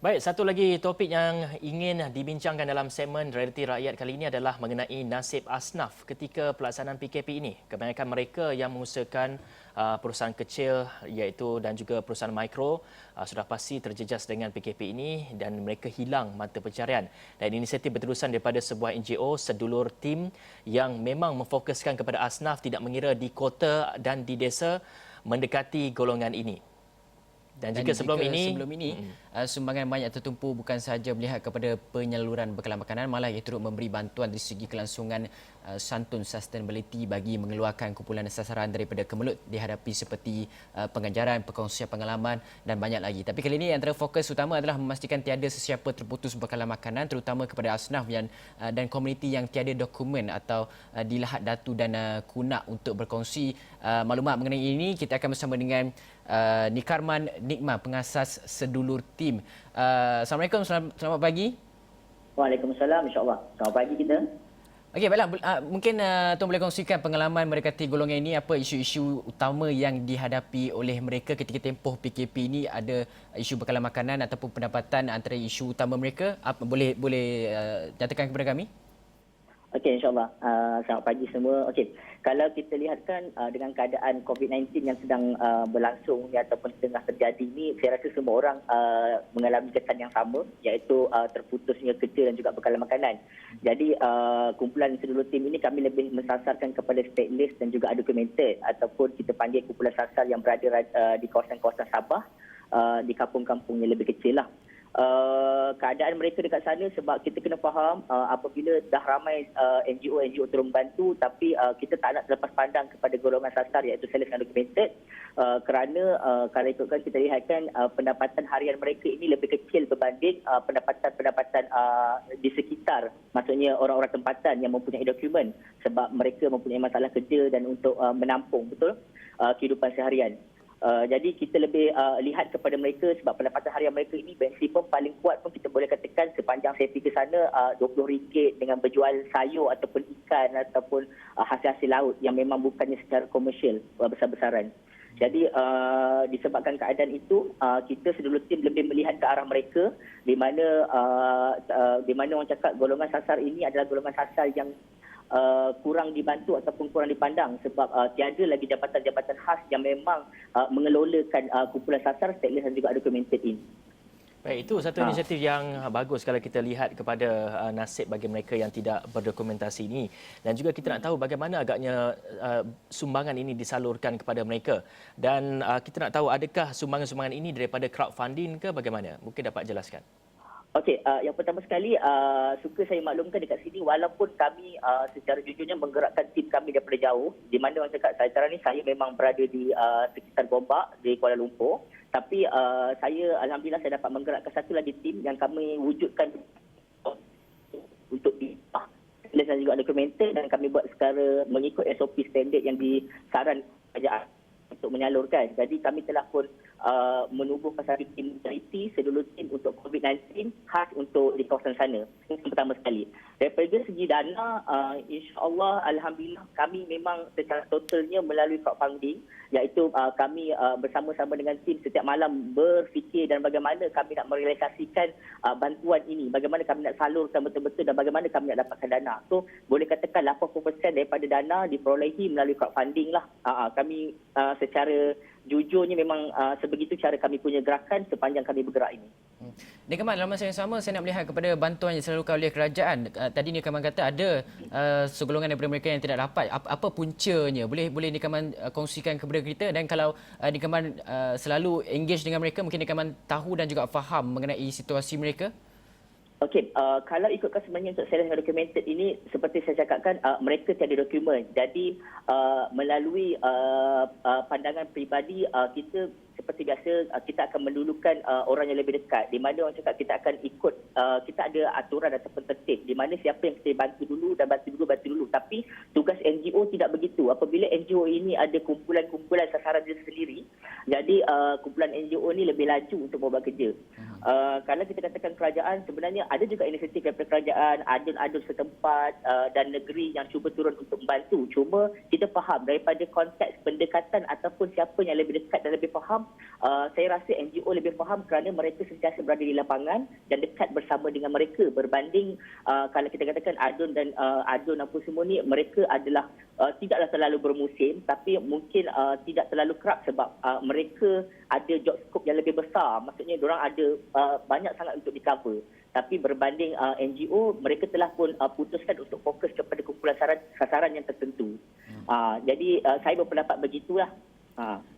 Baik, satu lagi topik yang ingin dibincangkan dalam segmen Realiti Rakyat kali ini adalah mengenai nasib asnaf ketika pelaksanaan PKP ini. Kebanyakan mereka yang mengusahakan perusahaan kecil iaitu dan juga perusahaan mikro sudah pasti terjejas dengan PKP ini dan mereka hilang mata pencarian. Dan inisiatif berterusan daripada sebuah NGO sedulur tim yang memang memfokuskan kepada asnaf tidak mengira di kota dan di desa mendekati golongan ini. Dan jika sebelum ini, sumbangan banyak tertumpu bukan sahaja melihat kepada penyaluran bekalan makanan, malah ia turut memberi bantuan dari segi kelangsungan santun sustainability bagi mengeluarkan kumpulan sasaran daripada kemelut dihadapi seperti pengajaran, perkongsian pengalaman dan banyak lagi. Tapi kali ini antara fokus utama adalah memastikan tiada sesiapa terputus bekalan makanan, terutama kepada asnaf dan komuniti yang tiada dokumen atau di Lahad Datu dan Kunak untuk berkongsi maklumat mengenai ini. Kita akan bersama dengan Nikarman Nikma, pengasas sedulur tim. Assalamualaikum, selamat pagi. Waalaikumsalam, insyaAllah. Selamat pagi kita. Okey, baiklah. Mungkin Tuan boleh kongsikan pengalaman mendekati golongan ini, apa isu-isu utama yang dihadapi oleh mereka ketika tempoh PKP ini? Ada isu bekalan makanan ataupun pendapatan antara isu utama mereka? Boleh nyatakan kepada kami? Okey, insyaAllah. Selamat pagi semua. Okey, kalau kita lihatkan dengan keadaan COVID-19 yang sedang berlangsung ataupun tengah terjadi ini, saya rasa semua orang mengalami kesan yang sama, iaitu terputusnya kerja dan juga bekalan makanan. Jadi kumpulan sedulur tim ini kami lebih mensasarkan kepada stateless dan juga undocumented ataupun kita panggil kumpulan sasar yang berada di kawasan-kawasan Sabah, di kampung-kampung yang lebih kecil lah. Keadaan mereka dekat sana sebab kita kena faham apabila dah ramai NGO turun membantu tapi kita tak nak terlepas pandang kepada golongan sasar iaitu stateless dan undocumented kerana kalau ikutkan kita lihatkan pendapatan harian mereka ini lebih kecil berbanding pendapatan di sekitar, maksudnya orang-orang tempatan yang mempunyai dokumen sebab mereka mempunyai masalah kerja dan untuk menampung betul kehidupan seharian. Jadi kita lebih lihat kepada mereka sebab pendapatan harian mereka ini maksimum paling kuat pun kita boleh katakan sepanjang saya pergi ke sana RM20 dengan berjual sayur ataupun ikan ataupun hasil-hasil laut yang memang bukannya secara komersial besar-besaran. Jadi disebabkan keadaan itu kita sedulur tim lebih melihat ke arah mereka di mana orang cakap golongan sasar ini adalah golongan sasar yang kurang dibantu ataupun kurang dipandang sebab tiada lagi jabatan-jabatan khas yang memang mengelolakan kumpulan sasar, stateless dan juga undocumented ini. Baik, itu satu inisiatif yang bagus kalau kita lihat kepada nasib bagi mereka yang tidak berdokumentasi ini. Dan juga kita nak tahu bagaimana agaknya sumbangan ini disalurkan kepada mereka. Dan kita nak tahu adakah sumbangan-sumbangan ini daripada crowdfunding ke bagaimana? Mungkin dapat jelaskan. Okey, yang pertama sekali suka saya maklumkan dekat sini walaupun kami secara jujurnya menggerakkan tim kami daripada jauh di mana orang cakap sekarang ni saya memang berada di sekitar Gombak di Kuala Lumpur tapi saya alhamdulillah saya dapat menggerakkan satu lagi tim yang kami wujudkan untuk dan juga dokumented dan kami buat secara mengikut SOP standard yang disarankan kerajaan untuk menyalurkan. Jadi kami telah pun menubuhkan satu tim charity sedulur tim untuk COVID-19 khas untuk di kawasan sana. Ini yang pertama sekali. Daripada segi dana, insya-Allah alhamdulillah kami memang secara totalnya melalui crowdfunding iaitu kami bersama-sama dengan tim setiap malam berfikir dan bagaimana kami nak merealisasikan bantuan ini, bagaimana kami nak salurkan betul-betul dan bagaimana kami nak dapatkan dana. So boleh katakan 80% daripada dana diperolehi melalui crowdfunding lah. Kami secara jujurnya memang sebegitu cara kami punya gerakan sepanjang kami bergerak ini. Nikaman, dalam masa yang sama saya nak melihat kepada bantuan yang disalurkan oleh kerajaan. Tadi Nikaman kata ada segolongan daripada mereka yang tidak dapat. Apa puncanya? Boleh Nikaman kongsikan kepada kita dan kalau Nikaman selalu engage dengan mereka, mungkin Nikaman tahu dan juga faham mengenai situasi mereka? Okey, kalau ikutkan sebenarnya untuk stateless undocumented ini seperti saya cakapkan mereka tiada dokumen. Jadi melalui pandangan peribadi kita seperti biasa kita akan mendulukan orang yang lebih dekat di mana orang cakap kita akan ikut kita ada aturan ataupun tertib di mana siapa yang kita bantu dulu tapi tugas NGO tidak begitu. Apabila NGO ini ada kumpulan-kumpulan sasaran dia sendiri, jadi kumpulan NGO ini lebih laju untuk membuat kerja. Kalau kita katakan kerajaan, sebenarnya ada juga inisiatif daripada kerajaan, adun-adun setempat dan negeri yang cuba turun untuk membantu. Cuma kita faham daripada konteks pendekatan ataupun siapa yang lebih dekat dan lebih faham, saya rasa NGO lebih faham kerana mereka sentiasa berada di lapangan dan dekat bersama dengan mereka berbanding kalau kita katakan adun dan adun apa semua ni, mereka adalah tidaklah terlalu bermusim tapi mungkin tidak terlalu kerap sebab mereka ada job scope yang lebih besar. Maksudnya diorang ada banyak sangat untuk di-cover. Tapi berbanding NGO, mereka telah pun putuskan untuk fokus kepada kumpulan sasaran yang tertentu. Jadi saya berpendapat begitulah.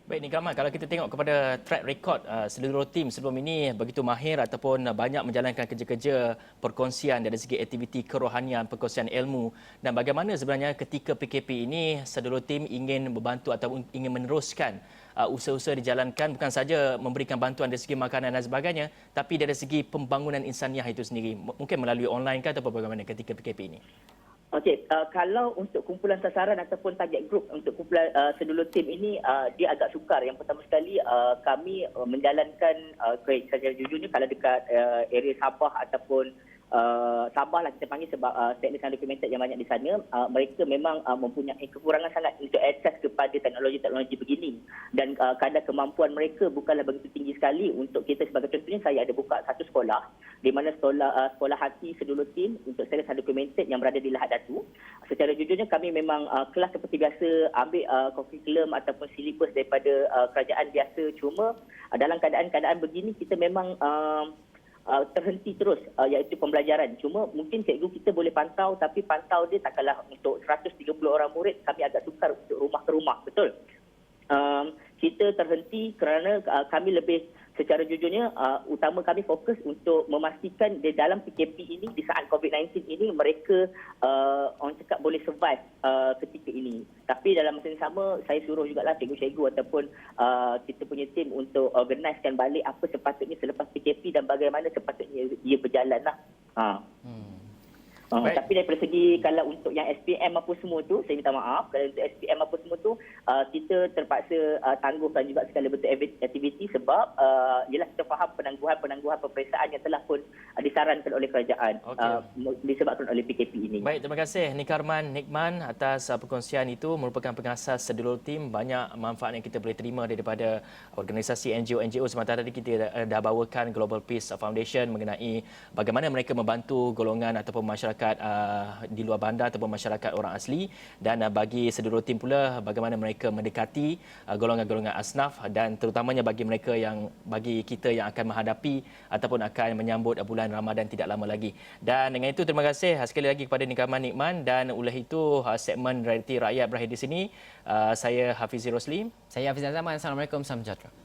Baik Nikmat, kalau kita tengok kepada track record seluruh tim sebelum ini begitu mahir ataupun banyak menjalankan kerja-kerja perkongsian dari segi aktiviti kerohanian, perkongsian ilmu, dan bagaimana sebenarnya ketika PKP ini seluruh tim ingin membantu atau ingin meneruskan usaha-usaha dijalankan, bukan saja memberikan bantuan dari segi makanan dan sebagainya, tapi dari segi pembangunan insaniah itu sendiri, mungkin melalui online ke atau bagaimana ketika PKP ini? Okey, kalau untuk kumpulan sasaran ataupun target group untuk kumpulan sedulur tim ini, dia agak sukar. Yang pertama sekali, kami menjalankan, secara jujurnya kalau dekat area Sabah ataupun Sabah lah kita panggil sebab teknis undocumented yang banyak di sana, mereka memang mempunyai kekurangan sangat untuk akses kepada teknologi-teknologi begini dan kadar kemampuan mereka bukanlah begitu tinggi sekali. Untuk kita sebagai contohnya, saya ada buka satu sekolah di mana sekolah hati sedulur tim untuk teknis undocumented yang berada di Lahad Datu. Secara jujurnya kami memang kelas seperti biasa ambil kurikulum ataupun silibus daripada kerajaan biasa, cuma dalam keadaan-keadaan begini kita memang terhenti terus iaitu pembelajaran. Cuma mungkin cikgu kita boleh pantau tapi pantau dia takkanlah untuk 130 orang murid, kami agak sukar untuk rumah ke rumah, betul. Kita terhenti kerana kami lebih secara jujurnya utama kami fokus untuk memastikan di dalam PKP ini, di saat COVID-19 ini, mereka orang cakap boleh survive ketika ini. Tapi dalam masa yang sama, saya suruh jugalah cikgu-cikgu ataupun kita punya tim untuk organisekan balik apa sepatutnya selepas PKP dan bagaimana sepatutnya ia berjalan lah. Tapi daripada segi kalau untuk yang SPM apa semua tu, saya minta maaf. Kalau untuk SPM apa semua tu, kita terpaksa tangguhkan juga segala bentuk aktiviti sebab ialah kita faham penangguhan peperiksaan yang telah pun disarankan oleh kerajaan disebabkan oleh PKP ini. Baik, terima kasih Nikman atas perkongsian itu. Merupakan pengasas sedulur tim. Banyak manfaat yang kita boleh terima daripada organisasi NGO. Sementara tadi kita dah bawakan Global Peace Foundation mengenai bagaimana mereka membantu golongan ataupun masyarakat di luar bandar ataupun masyarakat orang asli, dan bagi sedulur tim pula bagaimana mereka mendekati golongan-golongan asnaf dan terutamanya bagi kita yang akan menghadapi ataupun akan menyambut bulan Ramadan tidak lama lagi. Dan dengan itu terima kasih sekali lagi kepada Nikman dan oleh itu segmen Realiti Rakyat berakhir di sini. Saya Hafizi Rosli. Saya Hafiz Zaman. Assalamualaikum. Salam sejahtera.